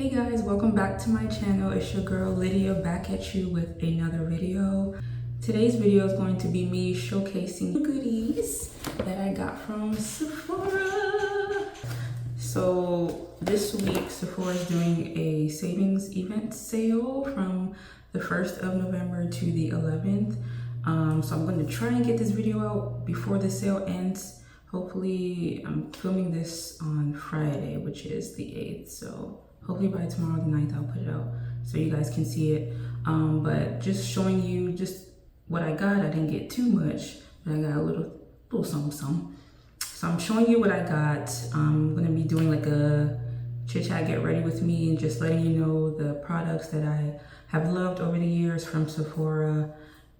Hey guys, welcome back to my channel. It's your girl Lydia back at you with another video. Today's video is going to be me showcasing goodies that I got from Sephora. So this week Sephora is doing a savings event sale from the 1st of November to the 11th. So I'm going to try and get this video out before the sale ends. Hopefully I'm filming this on Friday, which is the 8th. So hopefully by tomorrow the 9th I'll put it out so you guys can see it. But just showing you just what I got. I didn't get too much, but I got a little something. So I'm showing you what I got. I'm gonna be doing like a chit chat, get ready with me, and just letting you know the products that I have loved over the years from Sephora,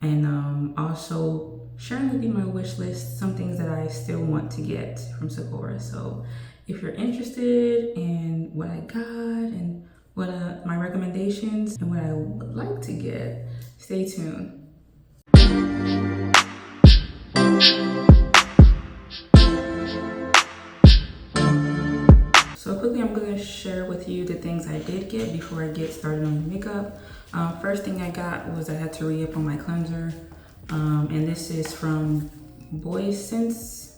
and also sharing with you my wish list, some things that I still want to get from Sephora. So if you're interested in what I got and what my recommendations and what I would like to get, stay tuned. So quickly, I'm going to share with you the things I did get before I get started on the makeup. First thing I got was I had to re-up on my cleanser, and this is from Biosense.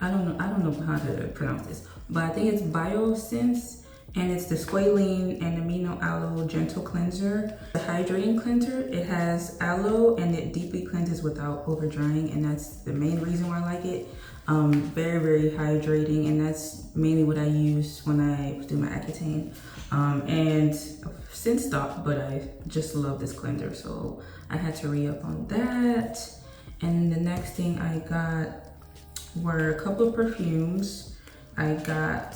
I don't know how to pronounce this, but I think it's Biosense, and it's the squalene and amino aloe gentle cleanser. The hydrating cleanser, it has aloe and it deeply cleanses without over drying, and that's the main reason why I like it. Very, very hydrating, and that's mainly what I use when I do my Accutane. And since stopped, but I just love this cleanser, so I had to re-up on that. And the next thing I got were a couple of perfumes. I got,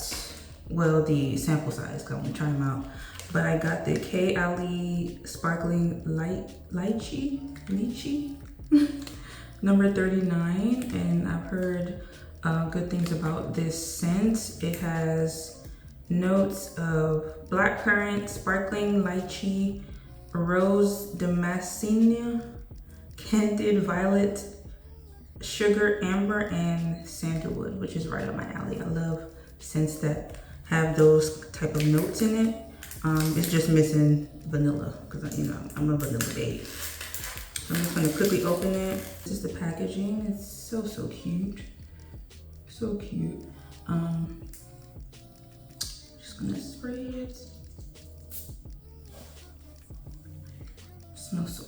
well, the sample size, because I'm gonna try them out. But I got the K Ali Sparkling Lychee number 39, and I've heard good things about this scent. It has notes of blackcurrant, sparkling lychee, rose damascene, candied violet, sugar, amber, and sandalwood, which is right up my alley. I love scents that have those type of notes in it. It's just missing vanilla, because I'm a vanilla babe. So I'm just gonna quickly open it. This is the packaging. It's so cute. So cute. Just gonna spray it. Smells so.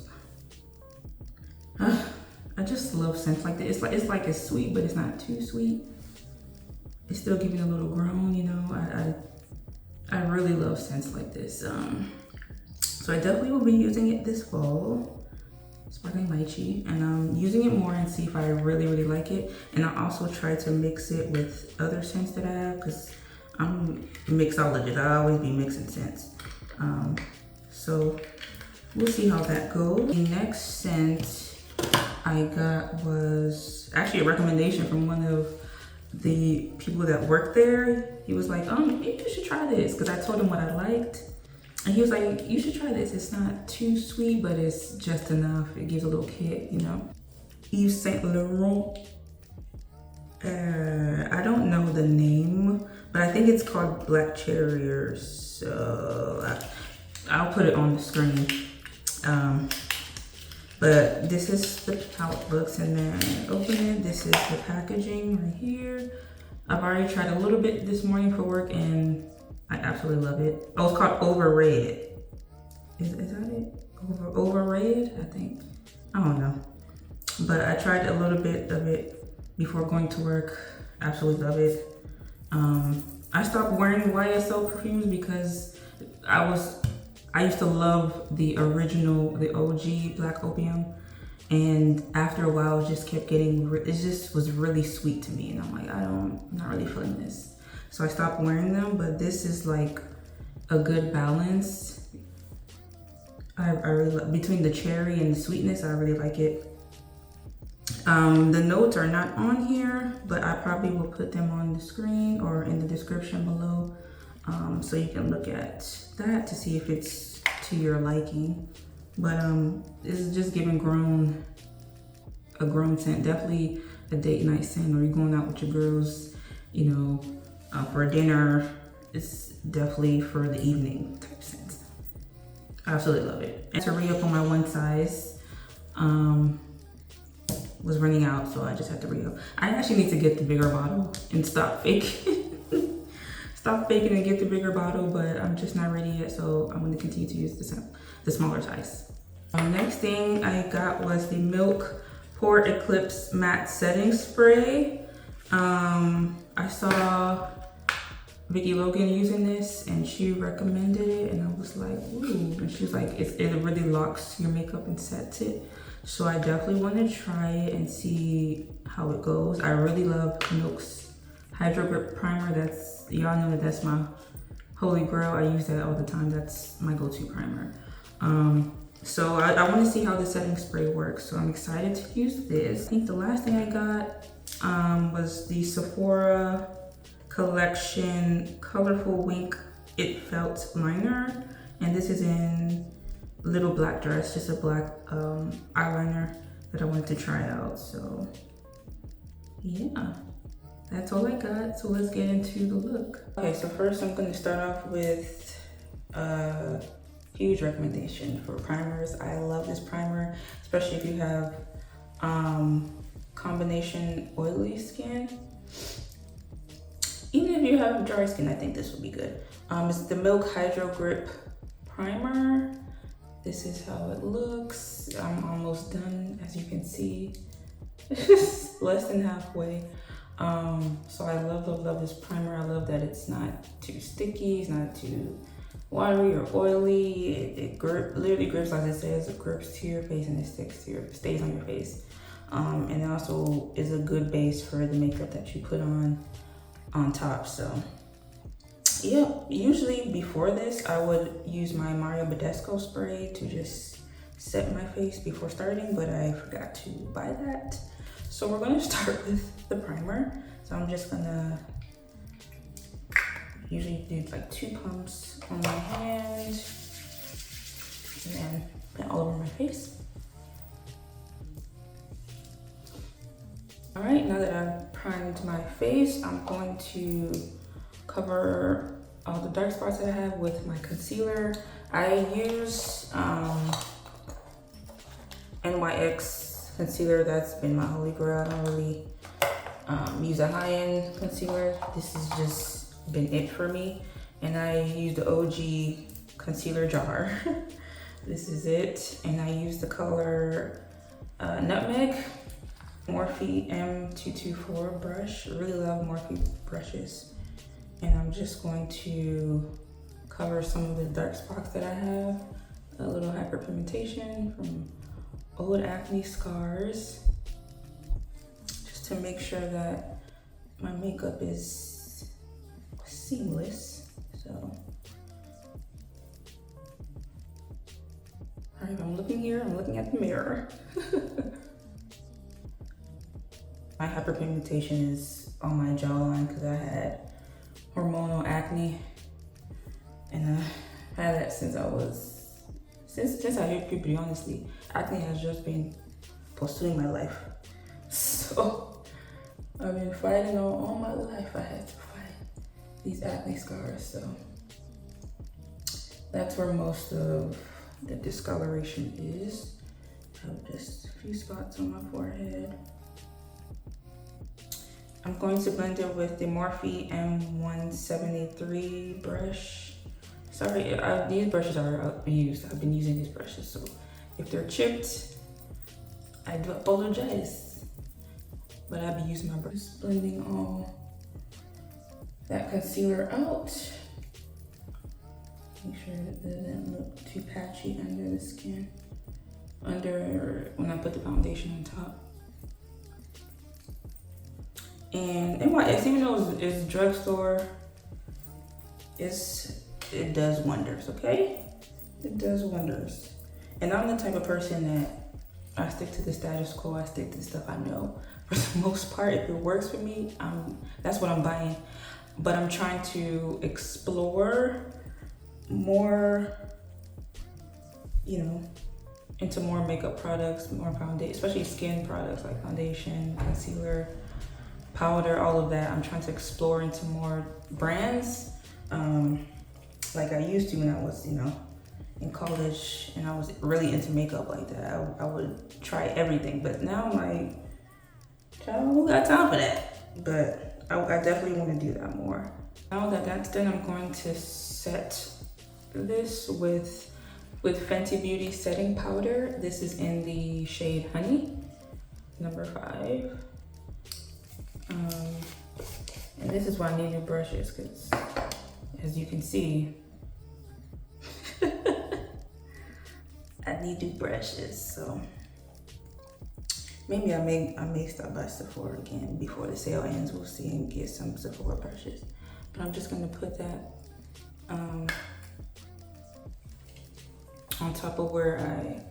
I just love scents like this. It's sweet, but it's not too sweet. It's still giving a little grown, you know. I really love scents like this. So I definitely will be using it this fall. Sparkling lychee, and I'm using it more and see if I really like it. And I also try to mix it with other scents that I have, because I'm mixologist. I always be mixing scents. So we'll see how that goes. The next scent I got was actually a recommendation from one of the people that worked there. He was like, you should try this, because I told him what I liked. And he was like, you should try this. It's not too sweet, but it's just enough. It gives a little kick, you know. Yves Saint Laurent. I don't know the name, but I think it's called Black Cherry or so. I'll put it on the screen. But this is how it looks, and then open it. This is the packaging right here. I've already tried a little bit this morning for work, and I absolutely love it. Oh, it's called Overrated. Is that it? Overrated, I think. I don't know. But I tried a little bit of it before going to work. Absolutely love it. I stopped wearing YSL perfumes because I used to love the original, the OG Black Opium. And after a while, it just kept getting, it just was really sweet to me. And I'm like, I'm not really feeling this. So I stopped wearing them, but this is like a good balance. I really like, between the cherry and the sweetness, I really like it. The notes are not on here, but I probably will put them on the screen or in the description below, so you can look at that to see if it's to your liking. But this is just giving a grown scent. Definitely a date night scent, or you're going out with your girls, you know, for dinner. it's definitely for the evening type scent. I absolutely love it. And to re-up on my one size, was running out, so I just had to re-up. I actually need to get the bigger bottle and stop faking. Stop faking and get the bigger bottle, but I'm just not ready yet, so I'm gonna continue to use the smaller size. Next thing I got was the Milk Pore Eclipse Matte Setting Spray. I saw Vicky Logan using this and she recommended it, and I was like, ooh, and she was like, it really locks your makeup and sets it. So I definitely want to try it and see how it goes. I really love Milk's Hydro Grip Primer. That's, y'all know that's my holy grail. I use that all the time. That's my go-to primer. So I want to see how the setting spray works. So I'm excited to use this. I think the last thing I got was the Sephora Collection Colorful Wink It Felt Liner. And this is in Little Black Dress, just a black eyeliner that I wanted to try out. So yeah, that's all I got. So let's get into the look. Okay, so first I'm going to start off with a huge recommendation for primers. I love this primer, especially if you have combination oily skin. Even if you have dry skin, I think this will be good. It's the Milk Hydro Grip Primer. This is how it looks. I'm almost done, as you can see. Less than halfway. So I love this primer. I love that it's not too sticky, it's not too watery or oily. It literally grips, like it says, it grips to your face and it stays on your face. And it also is a good base for the makeup that you put on top. So yeah, usually before this, I would use my Mario Badescu spray to just set my face before starting, but I forgot to buy that. So we're gonna start with the primer. So I'm just gonna usually do like 2 pumps on my hand and then put it all over my face. All right, now that I've primed my face, I'm going to cover all the dark spots that I have with my concealer. I use NYX concealer. That's been my holy grail. I don't really use a high-end concealer. This has just been it for me. And I use the OG concealer jar. This is it. And I use the color Nutmeg Morphe M224 brush. I really love Morphe brushes. And I'm just going to cover some of the dark spots that I have. A little hyperpigmentation from old acne scars. Just to make sure that my makeup is seamless. So, all right, I'm looking here, I'm looking at the mirror. My hyperpigmentation is on my jawline because I had hormonal acne, and I had that since I hit puberty. Honestly, acne has just been pursuing my life. So I've been fighting all my life. I had to fight these acne scars. So that's where most of the discoloration is. I have just a few spots on my forehead. I'm going to blend it with the Morphe M173 brush. Sorry, these brushes are used. I've been using these brushes, so if they're chipped, I do apologize. But I'll be using my brush. Just blending all that concealer out. Make sure that it doesn't look too patchy under the skin. When I put the foundation on top. And NYX, even though it's drugstore, it does wonders, okay? It does wonders. And I'm the type of person that I stick to the status quo. I stick to the stuff I know. For the most part, if it works for me, that's what I'm buying. But I'm trying to explore more, into more makeup products, more foundation, especially skin products like foundation, concealer, powder, all of that. I'm trying to explore into more brands like I used to when I was, you know, in college and I was really into makeup like that. I would try everything, but now I'm like, child, who got time for that? But I definitely want to do that more. Now that that's done, I'm going to set this with Fenty Beauty setting powder. This is in the shade Honey, number 5. And this is why I need new brushes, because as you can see, I need new brushes. So maybe I may stop by Sephora again before the sale ends. We'll see and get some Sephora brushes. But I'm just gonna put that on top of where I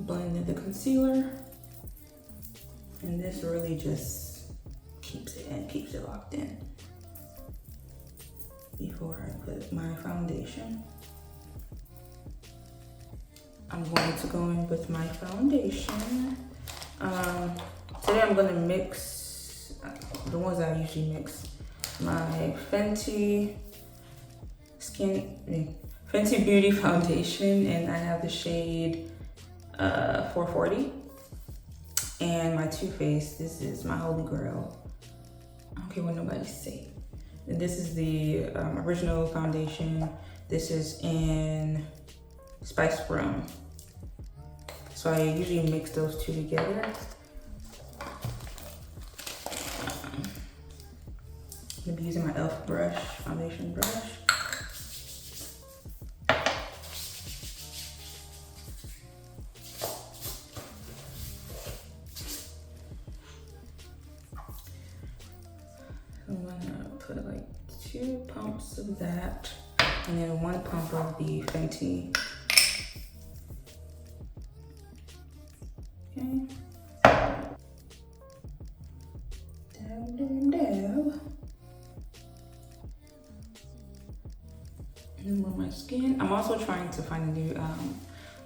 blended the concealer. And this really just keeps it locked in before I put my foundation. I'm going to go in with my foundation. Today I'm gonna mix the ones I usually mix. My Fenty Beauty foundation, and I have the shade 440. And my Too Faced, this is my holy grail. I don't care what nobody say. And this is the original foundation. This is in Spice Rum. So I usually mix those two together. I'm gonna be using my e.l.f. brush, foundation brush. I'm gonna put like 2 pumps of that, and then 1 pump of the Fenty. Okay. Dab, dab, dab. And on my skin, I'm also trying to find a new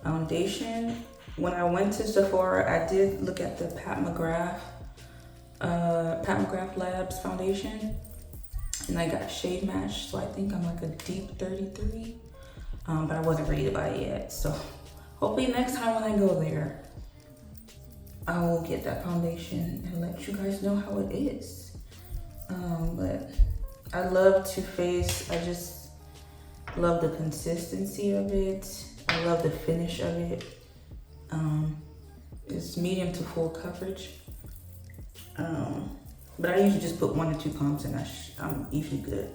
foundation. When I went to Sephora, I did look at the Pat McGrath Labs foundation, and I got shade matched, so I think I'm like a deep 33, but I wasn't ready to buy it yet. So hopefully next time when I go there, I will get that foundation and let you guys know how it is. But I love Too Faced. I just love the consistency of it. I love the finish of it. It's medium to full coverage. But I usually just put 1 to 2 pumps and I'm usually good.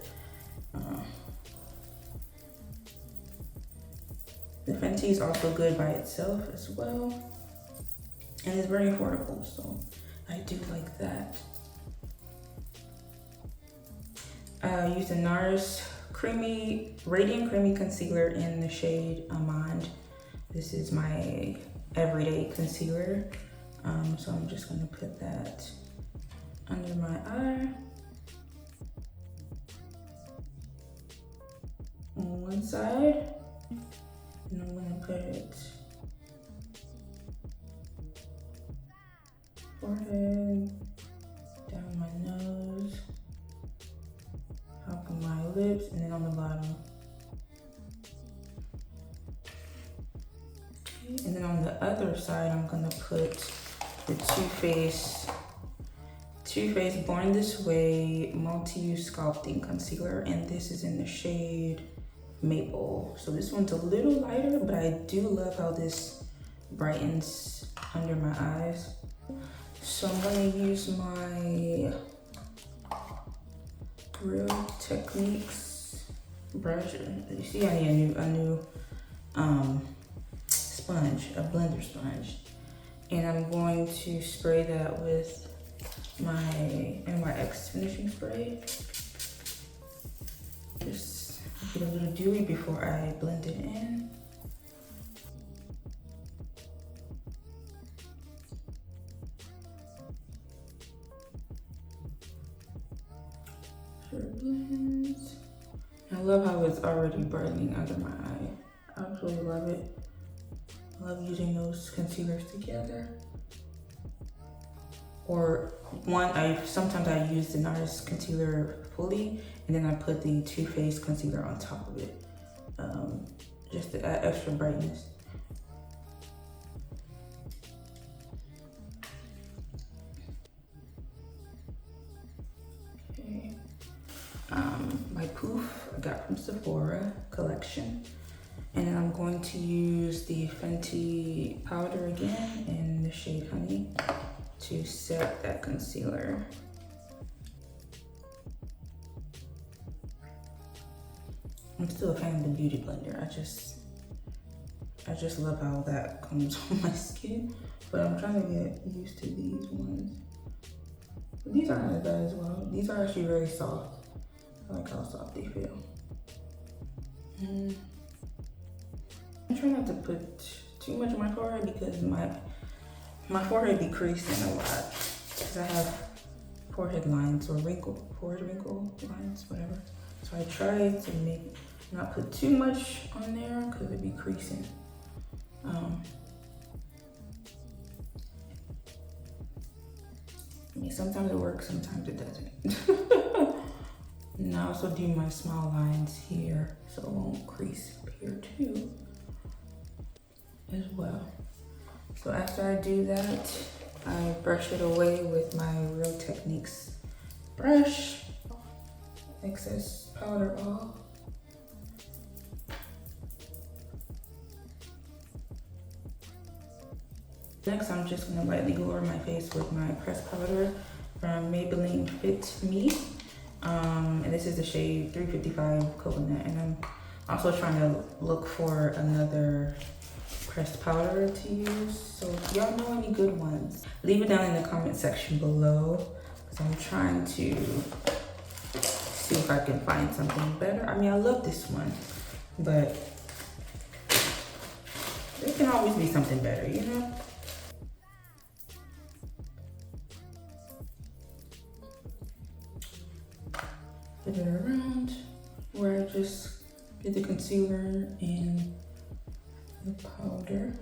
The Fenty is also good by itself as well. And it's very affordable, so I do like that. I use the NARS Radiant Creamy Concealer in the shade Amande. This is my everyday concealer. So I'm just gonna put that under my eye. On one side. And I'm gonna put it forehead, down my nose, top of my lips, and then on the bottom. Okay. And then on the other side, I'm gonna put the Too Faced Born This Way Multi-Use Sculpting Concealer, and this is in the shade Maple. So this one's a little lighter, but I do love how this brightens under my eyes. So I'm gonna use my Real Techniques brush. You see, I need a new sponge, a blender sponge, and I'm going to spray that with my NYX finishing spray. Just get a little dewy before I blend it in. Sure blends. I love how it's already brightening under my eye. I absolutely love it. I love using those concealers together. Or sometimes I use the NARS concealer fully, and then I put the Too Faced concealer on top of it, just to add extra brightness. Okay. My poof I got from Sephora collection. And then I'm going to use the Fenty powder again in the shade Honey to set that concealer. I'm still a fan of the Beauty Blender. I just love how that comes on my skin, but I'm trying to get used to these ones. But these aren't as bad as well. These are actually very soft. I like how soft they feel. I try not to put too much on my forehead because my forehead be creasing a lot because I have forehead lines or forehead wrinkle lines, whatever. So I try to not put too much on there because it be creasing. I mean, sometimes it works, sometimes it doesn't. And I also do my small lines here so it won't crease up here too as well. So after I do that, I brush it away with my Real Techniques brush. Excess powder off. Next, I'm just gonna lightly go over my face with my pressed powder from Maybelline Fit Me. And this is the shade 355 Coconut. And I'm also trying to look for another pressed powder to use. So if y'all know any good ones, leave it down in the comment section below. Because I'm trying to see if I can find something better. I mean, I love this one, but there can always be something better, you know? Put it around where I just get the concealer and the powder.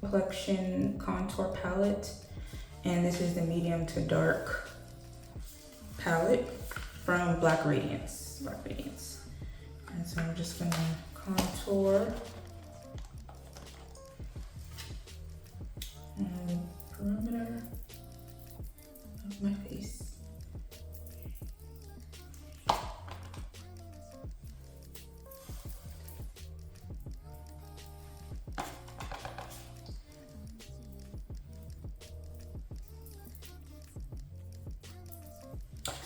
Collection contour palette, and this is the medium to dark palette from Black Radiance. And so I'm just gonna contour the perimeter of my face.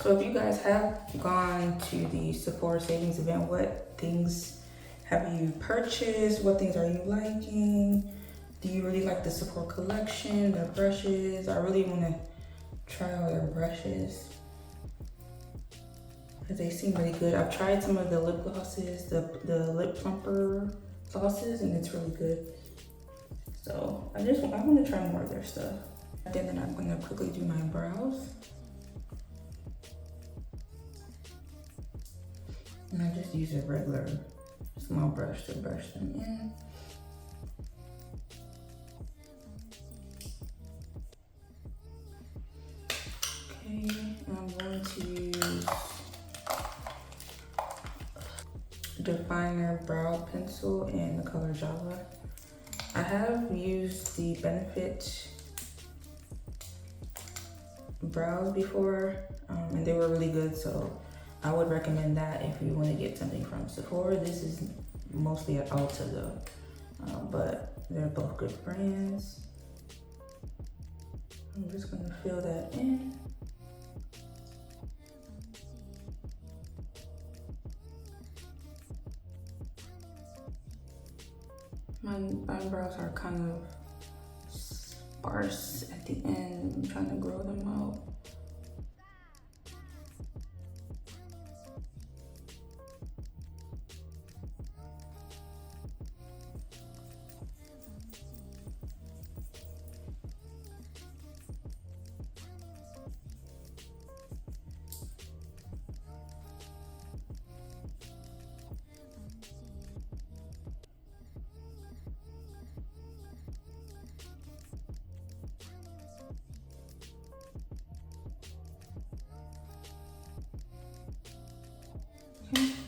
So if you guys have gone to the Sephora savings event, what things have you purchased? What things are you liking? Do you really like the Sephora collection, the brushes? I really want to try all their brushes because they seem really good. I've tried some of the lip glosses, the lip plumper glosses, and it's really good. So I want to try more of their stuff. And then I'm going to quickly do my brows. And I just use a regular small brush to brush them in. Okay, and I'm going to use definer brow pencil in the color Java. I have used the Benefit brows before, and they were really good, so I would recommend that if you want to get something from Sephora. This is mostly at Ulta though, but they're both good brands. I'm just gonna fill that in. My eyebrows are kind of sparse at the end. I'm trying to grow them out.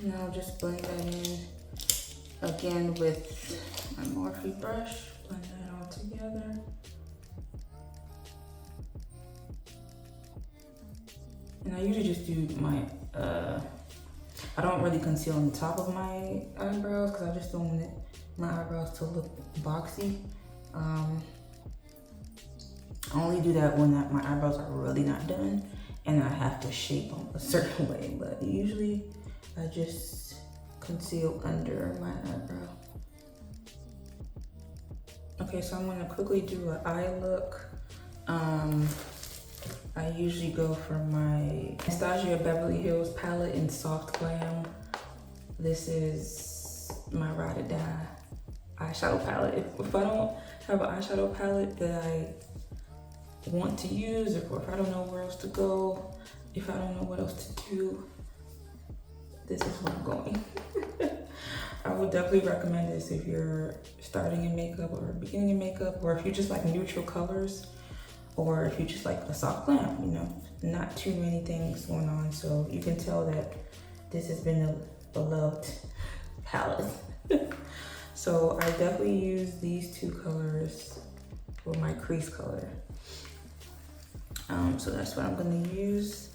Now just blend that in again with my Morphe brush. Blend that all together. And I usually just do my, I don't really conceal on the top of my eyebrows because I just don't want my eyebrows to look boxy. I only do that when my eyebrows are really not done and I have to shape them a certain way, but usually I just conceal under my eyebrow. Okay, so I'm gonna quickly do an eye look. I usually go for my Anastasia Beverly Hills palette in Soft Glam. This is my ride or die eyeshadow palette. If I don't have an eyeshadow palette that I want to use, or if I don't know where else to go, if I don't know what else to do, this is where I'm going. I would definitely recommend this if you're starting in makeup or beginning in makeup, or if you just like neutral colors, or if you just like a soft glam, you know, not too many things going on. So you can tell that this has been a beloved palette. So I definitely use these two colors for my crease color. So that's what I'm gonna use.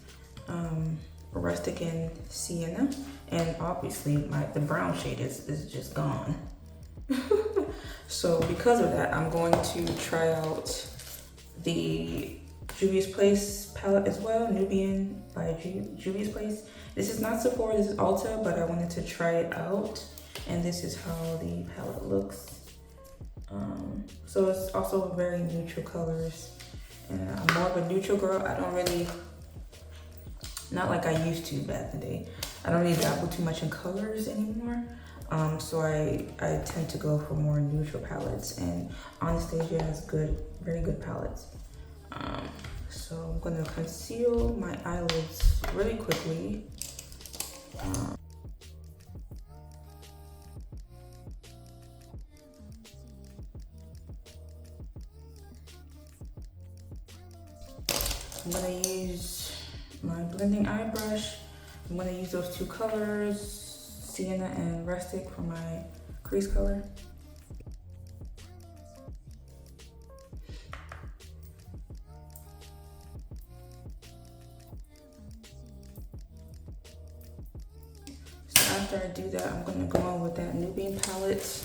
Rustic and Sienna. And obviously the brown shade is just gone. So because of that, I'm going to try out the Juvia's Place palette as well, Nubian by Juvia's Place. This is not Sephora, this is Ulta, but I wanted to try it out. And this is how the palette looks. So it's also very neutral colors. And I'm more of a neutral girl. I don't really, not like I used to back in the day. I don't really dabble too much in colors anymore. So I tend to go for more neutral palettes, and Anastasia has very good palettes. So I'm gonna conceal my eyelids really quickly. I'm gonna use my blending eye brush. I'm gonna use those two colors, Sienna and Rustic, for my crease color. So after I do that, I'm gonna go on with that Nubian palette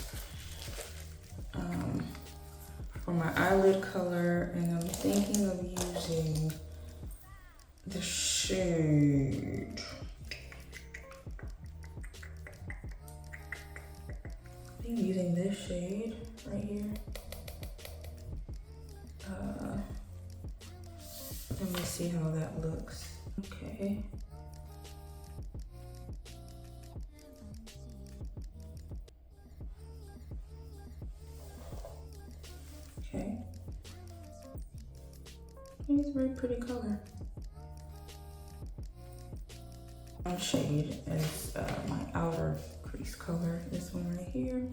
for my eyelid color, and I'm thinking of using the shade. I think I'm using this shade right here. Let me see how that looks. Okay. Okay. It's a very pretty color. One shade is my outer crease color, this one right here.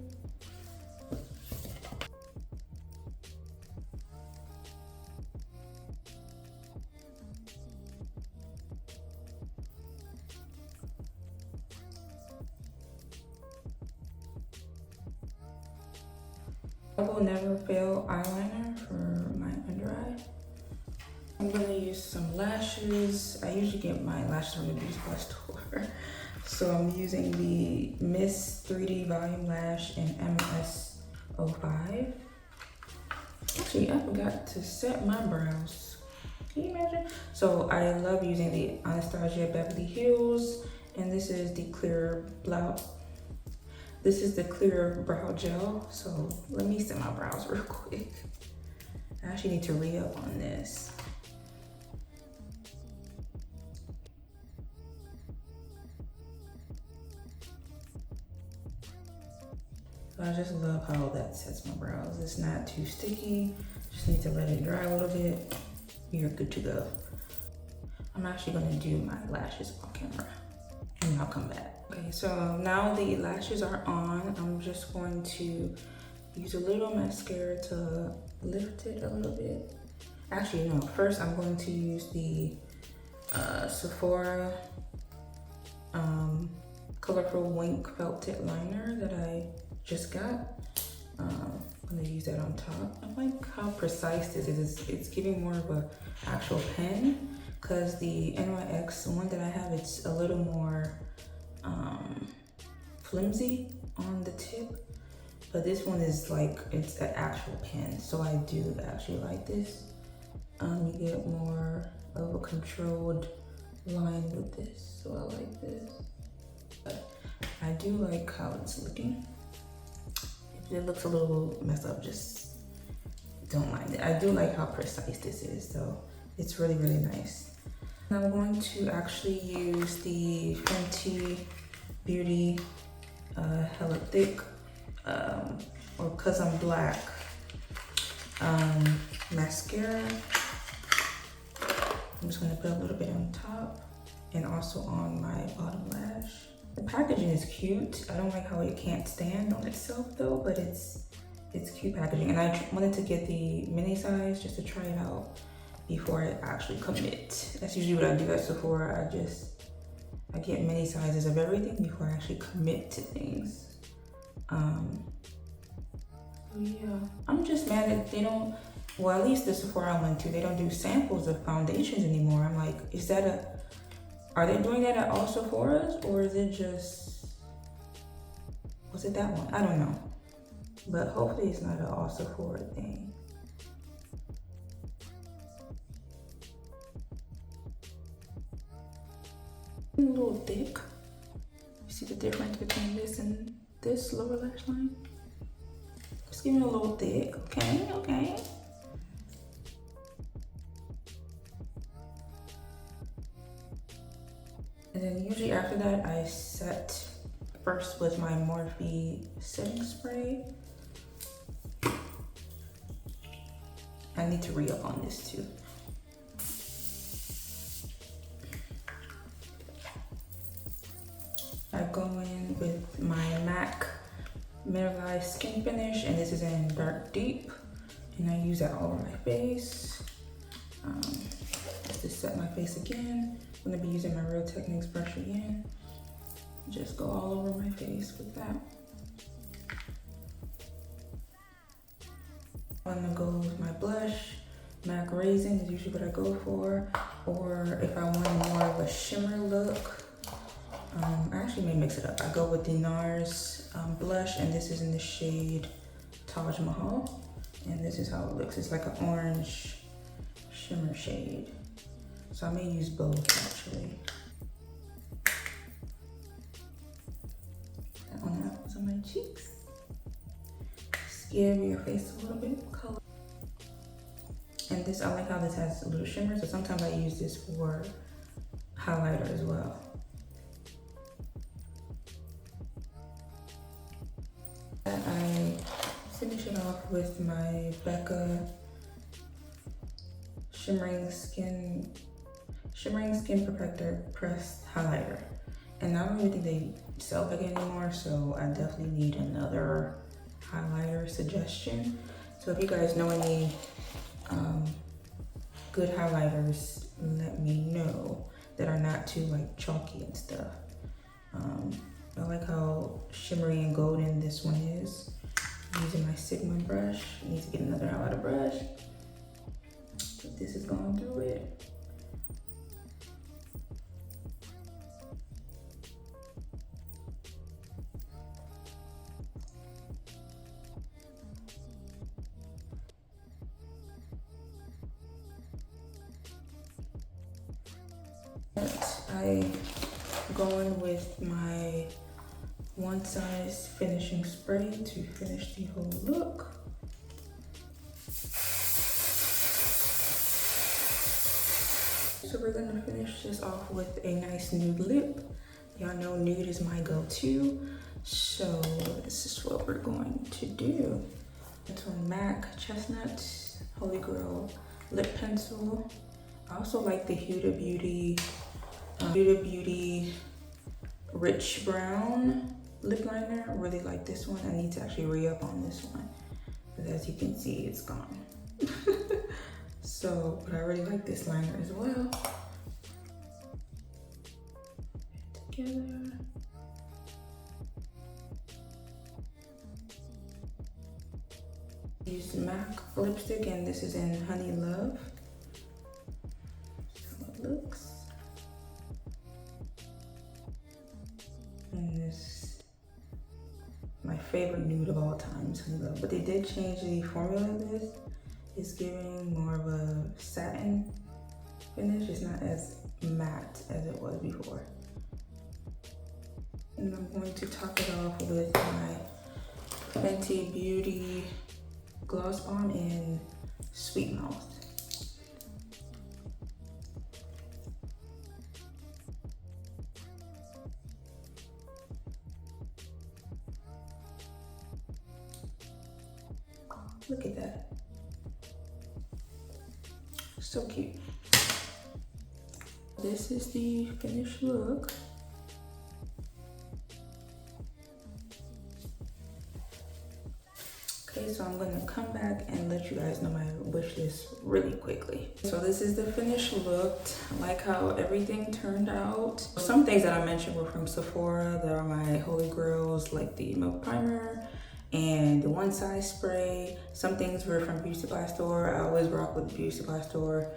I will never fail eyeliner for my under eye. I'm gonna use some lashes. I usually get my lashes from the beauty supply store. So I'm using the Miss 3D Volume Lash in MS05. Actually, I forgot to set my brows. Can you imagine? So I love using the Anastasia Beverly Hills, and this is the clear brow. This is the clear brow gel. So let me set my brows real quick. I actually need to re-up on this. I just love how that sets my brows. It's not too sticky. Just need to let it dry a little bit. You're good to go. I'm actually gonna do my lashes on camera and I'll come back. Okay, so now the lashes are on. I'm just going to use a little mascara to lift it a little bit. Actually, no, first I'm going to use the Sephora colorful wink felt tip liner that I just got. I'm gonna use that on top. I like how precise this is. It's giving more of a actual pen, because the NYX one that I have, it's a little more flimsy on the tip, but this one is like, it's an actual pen, so I do actually like this. You get more of a controlled line with this, so I like this. But I do like how it's looking. If it looks a little messed up, just don't mind it. I do like how precise this is, so it's really, really nice. And I'm going to actually use the Fenty Beauty Hella Thick, or Cause I'm Black mascara. I'm just gonna put a little bit on top and also on my bottom lash. The packaging is cute. I don't like how it can't stand on itself though, but it's cute packaging. And I wanted to get the mini size just to try it out before I actually commit. That's usually what I do at Sephora. I get mini sizes of everything before I actually commit to things. Yeah, I'm just mad that they don't, well, at least the Sephora I went to, they don't do samples of foundations anymore. I'm like, are they doing that at all Sephoras, or is it just, was it that one? I don't know. But hopefully it's not an all Sephora thing. A little thick. You see the difference between this and this lower lash line? Just give me a little thick, okay. And then usually after that, I set first with my Morphe setting spray. I need to re-up on this too. I go in with my MAC Mineralized Skin Finish, and this is in Dark Deep. And I use that all over my face. Just to set my face again. I'm gonna be using my Real Techniques brush again. Just go all over my face with that. I'm gonna go with my blush. MAC Raisin is usually what I go for. Or if I want more of a shimmer look, I actually may mix it up. I go with the NARS blush, and this is in the shade Taj Mahal. And this is how it looks. It's like an orange shimmer shade. So I may use both actually. That one goes on my cheeks. Just give your face a little bit of color. And this, I like how this has a little shimmer, so sometimes I use this for highlighter as well. And I finish it off with my Becca Shimmering Skin Perfector Pressed Highlighter. And I don't even think they sell Becca anymore, so I definitely need another highlighter suggestion. So if you guys know any good highlighters, let me know, that are not too like chalky and stuff. I like how shimmery and golden this one is. I'm using my Sigma brush. I need to get another highlighter brush, but this is going through it. I go in with my One Size finishing spray to finish the whole look. So we're gonna finish this off with a nice nude lip. Y'all know nude is my go-to, so this is what we're going to do. It's on MAC Chestnut Holy Grail lip pencil. I also like the Huda Beauty Rich Brown lip liner. I really like this one. I need to actually re-up on this one, because as you can see, it's gone. So, but I really like this liner as well. Together. Use MAC lipstick, and this is in Honey Love. That's how it looks. And this, my favorite nude of all time, is Honey Love. But they did change the formula of this. It's giving more of a satin finish. It's not as matte as it was before. And I'm going to top it off with my Fenty Beauty Gloss Bomb in Sweet Mouth. Look at that. So cute. This is the finished look. Okay, so I'm gonna come back and let you guys know my wish list really quickly. So this is the finished look. I like how everything turned out. Some things that I mentioned were from Sephora. There are my holy grails, like the milk primer and the one size spray. Some things were from Beauty Supply Store. I always rock with the Beauty Supply Store.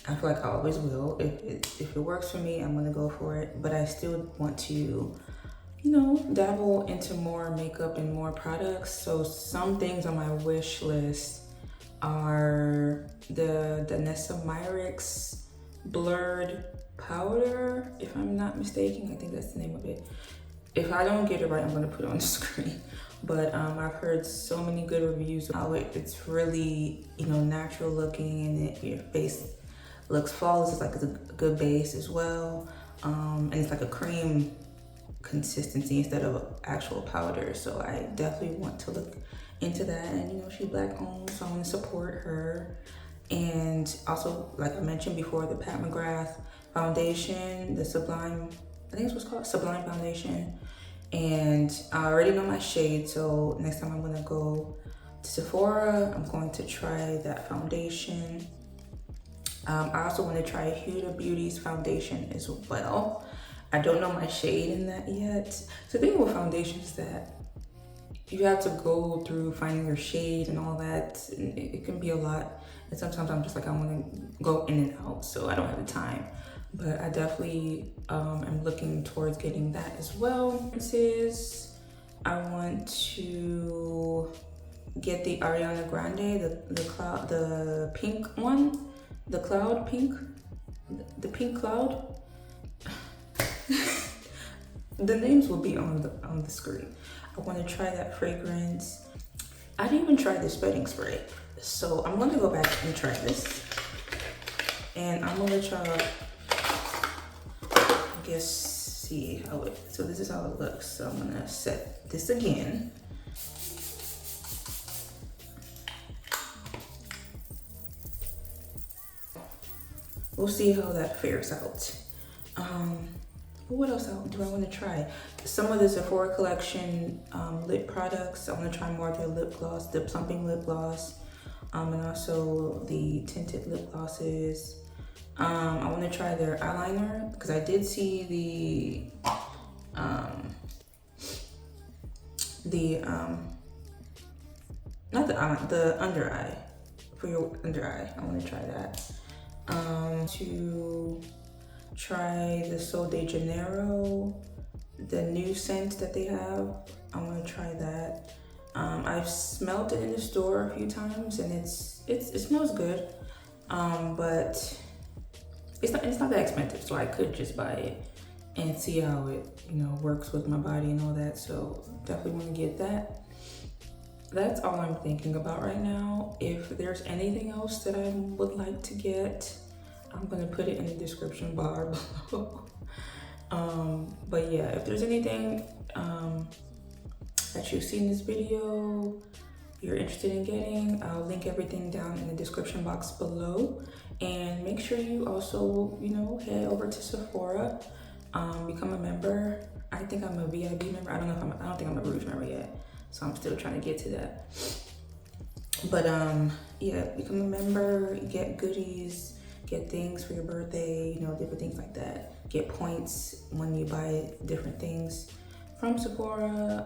I feel like I always will. If it works for me, I'm gonna go for it. But I still want to, you know, dabble into more makeup and more products. So some things on my wish list are the Danessa Myricks Blurred Powder, if I'm not mistaken. I think that's the name of it. If I don't get it right, I'm gonna put it on the screen. But I've heard so many good reviews how it's really, you know, natural looking, and your face looks flawless. It's like it's a good base as well. And it's like a cream consistency instead of actual powder. So I definitely want to look into that. And you know, she's Black owned, so I want to support her. And also, like I mentioned before, the Pat McGrath foundation, the Sublime, I think it's what's called Sublime Foundation. And I already know my shade, so next time I'm gonna go to Sephora, I'm going to try that foundation. I also want to try Huda Beauty's foundation as well. I don't know my shade in that yet. So the thing with foundation is that you have to go through finding your shade and all that. And it can be a lot. And sometimes I'm just like, I want to go in and out, so I don't have the time. But I definitely am looking towards getting that as well. I want to get the Ariana Grande, the pink one, the cloud pink, the pink cloud. The names will be on the screen. I want to try that fragrance. I didn't even try this bedding spray, so I'm going to go back and try this. And I'm gonna let y'all, I guess, see how it. So this is how it looks. So I'm gonna set this again. We'll see how that fares out. What else do I want to try? Some of the Sephora collection lip products. I want to try more of their lip gloss, the plumping lip gloss, and also the tinted lip glosses. I want to try their eyeliner because I did see not the eyeliner, the under eye, for your under eye. I want to try that. To try the Sol de Janeiro, the new scent that they have. I want to try that. I've smelled it in the store a few times, and it smells good, but it's not that expensive, so I could just buy it and see how it, you know, works with my body and all that. So definitely want to get that. That's all I'm thinking about right now. If there's anything else that I would like to get, I'm gonna put it in the description bar below. But yeah, if there's anything that you see in this video you're interested in getting, I'll link everything down in the description box below. And make sure you also, you know, head over to Sephora, become a member. I think I'm a VIP member. I don't think I'm a Rouge member yet, so I'm still trying to get to that. But yeah, become a member, get goodies, get things for your birthday, you know, different things like that. Get points when you buy different things from Sephora.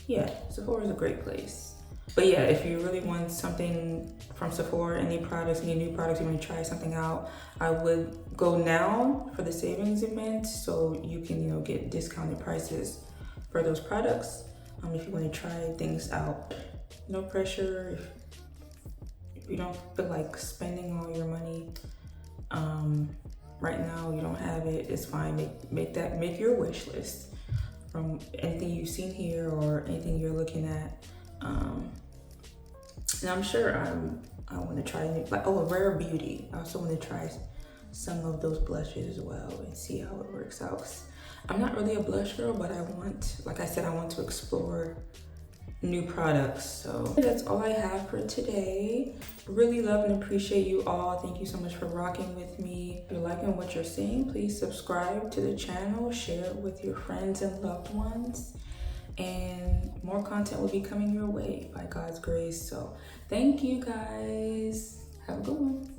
Yeah, Sephora is a great place. But yeah, if you really want something from Sephora, any products, any new products, you want to try something out, I would go now for the savings event so you can, you know, get discounted prices for those products. If you want to try things out, no pressure. If you don't feel like spending all your money right now, you don't have it, it's fine. Make your wish list from anything you've seen here or anything you're looking at. And I'm sure I want to try like, oh, a Rare Beauty. I also want to try some of those blushes as well and see how it works out. 'Cause I'm not really a blush girl, but I want, like I said, I want to explore new products. So that's all I have for today. Really love and appreciate you all. Thank you so much for rocking with me. If you're liking what you're seeing, please subscribe to the channel, share it with your friends and loved ones, and more content will be coming your way by God's grace. So thank you guys. Have a good one.